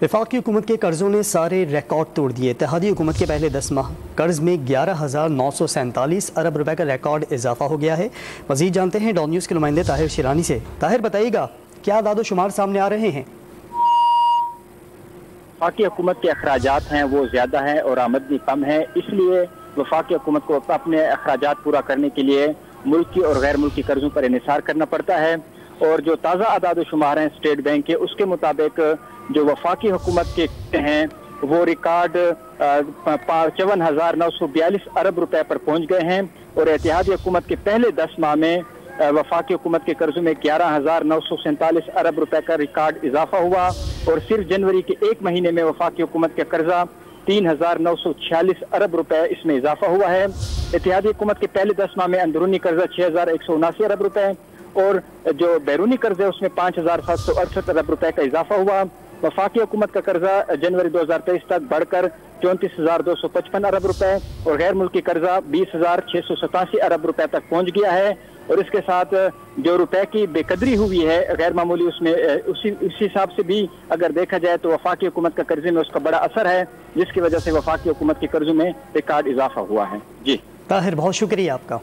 वफाकी हुकूमत के कर्जों ने सारे रिकॉर्ड तोड़ दिए। इत्तेहादी हुकूमत के पहले 10 माह कर्ज में 11,947 अरब रुपए का रिकॉर्ड इजाफा हो गया है। मजीद जानते हैं डॉन न्यूज़ के नुमाइंदे ताहिर शिरानी से। ताहिर, बताइएगा क्या आदाद शुमार सामने आ रहे हैं? वफाकी हुकूमत के अखराजात हैं वो ज़्यादा हैं और आमदनी कम है, इसलिए वफाकी हुकूमत को अपने अखराजात पूरा करने के लिए मुल्की और गैर मुल्की कर्जों पर इन्हिसार करना पड़ता है। और जो ताज़ा आदाद शुमार हैं स्टेट बैंक के, उसके मुताबिक जो वफाकी हुकूमत के हैं वो रिकॉर्ड 54,942 अरब रुपए पर पहुंच गए हैं। और इत्तेहादी हुकूमत के पहले 10 माह में वफाकी हुकूमत के कर्जों में 11,947 अरब रुपए का रिकॉर्ड इजाफा हुआ। और सिर्फ जनवरी के एक महीने में वफाकी हुकूमत का कर्जा 3,946 अरब रुपए इसमें इजाफा हुआ है। इत्तेहादी हुकूमत के पहले 10 माह में अंदरूनी कर्जा 6,179 अरब रुपए और जो बैरूनी कर्ज है उसमें 5,768 अरब रुपए का इजाफा हुआ। वफाकी हुकूमत का कर्जा जनवरी 2023 तक बढ़कर 34,255 अरब रुपए और गैर मुल्की कर्जा 20,687 अरब रुपए तक पहुंच गया है। और इसके साथ जो रुपए की बेकदरी हुई है गैर मामूली, उसमें उसी हिसाब से भी अगर देखा जाए तो वफाकी हुकूमत का कर्जे में उसका बड़ा असर है, जिसकी वजह से वफाकी हुकूमत के कर्जों में रिकॉर्ड इजाफा हुआ है। जी ताहिर, बहुत शुक्रिया आपका।